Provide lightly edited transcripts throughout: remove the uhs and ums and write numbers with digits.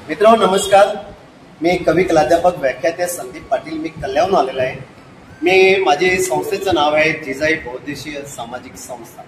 मित्रांनो नमस्कार. मी कवी कलाध्यापक व्याख्याते संदीप पाटील. मी कल्याणहून आलेलो आहे. माझे संस्थेचं नाव आहे जिजाई बहुउद्देशीय सामाजिक संस्था.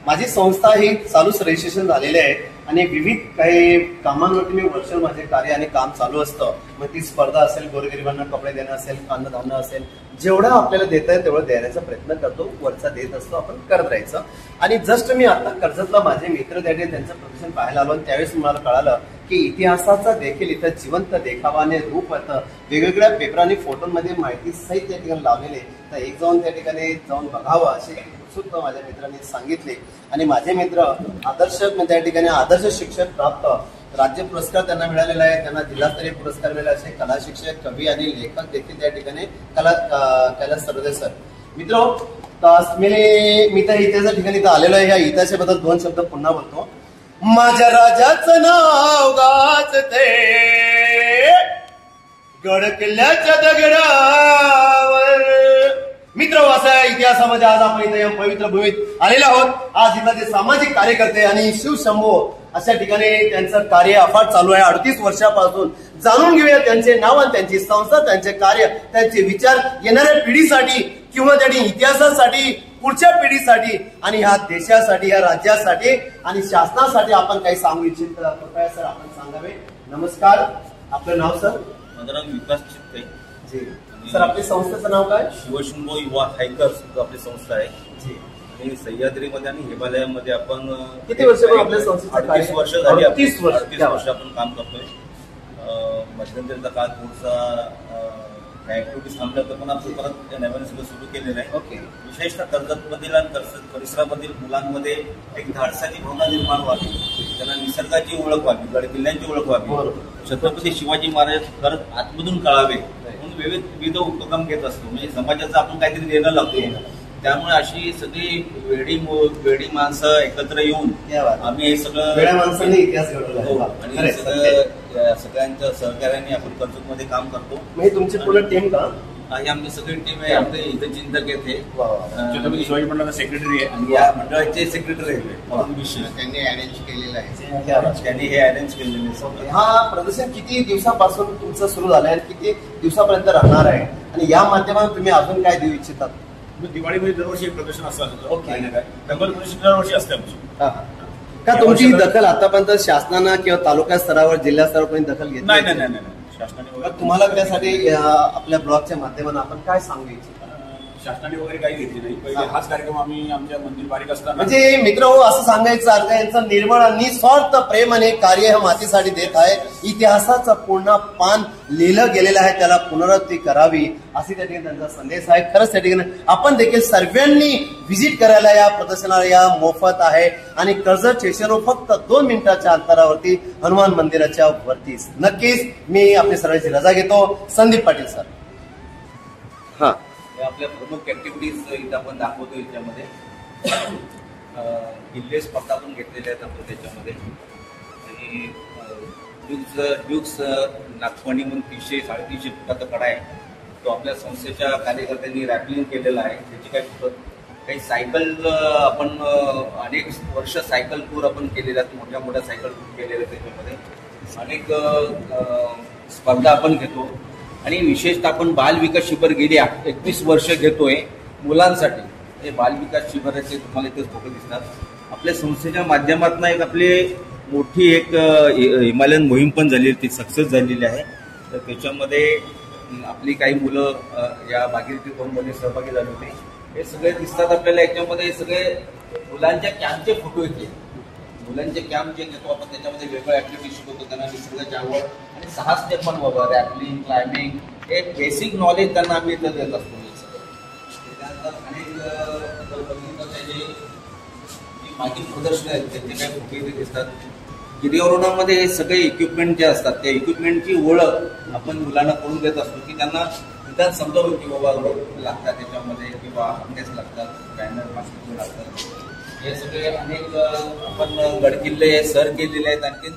माझी संस्था ही चालूच रजिस्ट्रेशन झालेली आहे आणि विविध काही कामांवरती मी वर्ष माझे कार्य आणि काम चालू असतं. मग ती स्पर्धा असेल, गोरगरिबांना कपडे देणं असेल, अन्नधान्य असेल, जेवढं आपल्याला देता येईल तेवढं देण्याचा प्रयत्न करतो. वरचा देत असतो, आपण करत राहायचं. आणि जस्ट मी आता कर्जतला माझे मित्र त्याने त्यांचं प्रदर्शन पाहायला आलो आणि त्यावेळेस मला कळालं की इतिहासाचा देखील इथं जिवंत देखावाने रूप येतं. वेगवेगळ्या पेपरांनी फोटोमध्ये माहिती सहित त्या ठिकाणी लावलेले. तर एक जाऊन त्या ठिकाणी जाऊन बघावं असे उत्सुकता माझ्या मित्रांनी सांगितले. आणि माझे मित्र आदर्श त्या ठिकाणी आदर्श शिक्षक प्राप्त राज्य पुरस्कार त्यांना मिळालेला आहे. त्यांना जिल्हास्तरीय पुरस्कार मिळाले. असे कला शिक्षक, कवी आणि लेखक देखील त्या ठिकाणी कैलास सरदेसाई सर. मित्र, मी तर इतिहासा ठिकाणी इथं आलेलो आहे. या इतिहासाबद्दल दोन शब्द पुन्हा बोलतो. माझ्या राजाचं नाव गाजते गड किल्ल्याच्या दगडावर. मित्र, असा इतिहासामध्ये आज आपण इथे या पवित्र भूमीत आलेलो आहोत. आज इथं ते सामाजिक कार्यकर्ते आणि शिवशंभो अशा ठिकाणी त्यांचं कार्य अफाट चालू आहे 38 वर्षापासून. जाणून घेऊया त्यांचे नाव आणि त्यांची संस्था, त्यांचे कार्य, त्यांचे विचार येणाऱ्या पिढीसाठी किंवा त्यांनी इतिहासासाठी, पुढच्या पिढीसाठी आणि ह्या देशासाठी, या राज्यासाठी आणि शासनासाठी आपण काही सांगू इच्छित कृपया सर आपण सांगावे. नमस्कार, आपलं नाव सर? माझं नाव विकास चित्ते. जी सर, आपल्या संस्थेचं नाव काय? शिवशंभो युवा हायकर्स आपली संस्था आहे. जी. आणि सह्याद्रीमध्ये आणि हिमालयामध्ये आपण किती वर्ष आपल्या संस्थेचं 38 वर्ष झाली. 38 वर्ष आपण काम करतोय. मध्यंतरीचा काळ थोडसा ऍक्टिव्हिटीज थांबल्या तर पण आपण परत नव्याने सगळं सुरू केलेलं आहे. ओके. विशेषतः कर्जतमधील आणि कर्जत परिसरामधील मुलांमध्ये एक धाडसाची भावना निर्माण व्हावी, त्यांना निसर्गाची ओळख व्हावी, गड किल्ल्यांची ओळख व्हावी, छत्रपती शिवाजी महाराज खरंच आतमधून कळावे म्हणून विविध उपक्रम घेत असतो. म्हणजे समाजाचं आपण काहीतरी देणं लागतो. त्यामुळे अशी सगळी वेडी माणसं एकत्र येऊन आम्ही हे सगळं इतिहास घडवला आणि सगळ्यांच्या सहकार्याने आपण कर्जतमध्ये काम करतो. म्हणजे तुमची पूर्ण टीम का? ही आमची सगळी टीम आहे. आमचे इथे चिंतक येते, छत्रपती शिवाजी मंडळाचा सेक्रेटरी आहे आणि या मंडळाचे सेक्रेटरी आहेत. त्यांनी अरेंज केलेलं आहे. त्यांनी हे अरेंज केलेले आहे. हा प्रदर्शन किती दिवसापासून तुमचं सुरू झालंय आणि किती दिवसापर्यंत राहणार आहे आणि या माध्यमातून तुम्ही अजून काय देऊ इच्छितात? दिवाळीमध्ये दरवर्षी एक प्रदर्शन असतं. ओके. दंगल प्रदर्शन दरवर्षी असते आमची. का तुमची दखल आतापर्यंत शासनानं किंवा तालुका स्तरावर, जिल्हा स्तरापर्यंत दखल घेतली? नाही. शासनाने तुम्हाला त्यासाठी आपल्या ब्लॉगच्या माध्यमातून आपण काय सांगू इच्छिता? शासनाने वगैरे काही घेतली नाही. पहिले हाच कार्यक्रम आम्ही आमच्या मंदिर बारीक असताना म्हणजे मित्र असं सांगायचं अर्थ यांचं निर्मळ आणि निस्वार्थ प्रेम आणि कार्य ह्या मातीसाठी देत आहे. इतिहासाचं पूर्ण पान लिहिलं गेलेलं आहे, त्याला पुनरावृत्ती करावी अशी त्या ठिकाणी त्यांचा संदेश आहे. खरंच त्या ठिकाणी आपण देखील सर्वांनी व्हिजिट करायला या प्रदर्शनाला या मोफत आहे. आणि कर्जत स्टेशनवर फक्त 2 मिनिटाच्या अंतरावरती हनुमान मंदिराच्या वरतीच. नक्कीच मी आपली सर्वांची रजा घेतो. संदीप पाटील सर. हा, आपल्या प्रमुख ऍक्टिव्हिटीज इथं आपण दाखवतो. याच्यामध्ये किल्ले स्पर्धा पण घेतलेल्या आहेत आपण त्याच्यामध्ये. आणि ड्यूक्स नागपणी म्हणून 300-350 फुटाचा कडा आहे, तो आपल्या संस्थेच्या कार्यकर्त्यांनी रॅपलिंग केलेला आहे. त्याची काही सायकल आपण अनेक वर्ष सायकल टूर आपण केलेल्या आहेत. मोठ्या सायकल टूर केलेल्या आहेत. त्याच्यामध्ये अनेक स्पर्धा आपण घेतो. आणि विशेषतः आपण बालविकास शिबिर गेली 21 वर्ष घेतोय मुलांसाठी. हे बालविकास शिबिराचे तुम्हाला इथे फोटो दिसतात. आपल्या संस्थेच्या माध्यमातून एक आपली मोठी एक हिमालयन मोहीम पण झालेली, ती सक्सेस झालेली आहे. तर त्याच्यामध्ये आपली काही मुलं या भागीरथी 2 मध्ये सहभागी झाले होते. हे सगळे दिसतात आपल्याला. याच्यामध्ये सगळे मुलांच्या कॅम्पचे फोटो येते. मुलांचे कॅम्प जे घेतो आपण त्याच्यामध्ये वेगवेगळ्या ऍक्टिव्हिटी शिकवतो त्यांना, निसर्गाची आवड आणि 6 स्टेप पण बाबा, रॅपलिंग, क्लाइम्बिंग, हे बेसिक नॉलेज त्यांना आम्ही इथं देत असतो. त्यानंतर अनेक मागील प्रदर्शन आहेत त्यांचे काही फोटो इथे दिसतात. गिर्यारोहणामध्ये हे सगळे इक्विपमेंट जे असतात त्या इक्विपमेंटची ओळख आपण मुलांना करून देत असतो की त्यांना निदान समजावं की बाबा रोप लागतात त्याच्यामध्ये किंवा हार्नेस लागतात, बॅनर मास्क लागतात. हे सगळे अनेक आपण गडकिल्ले सर केलेले आहेत. आणखी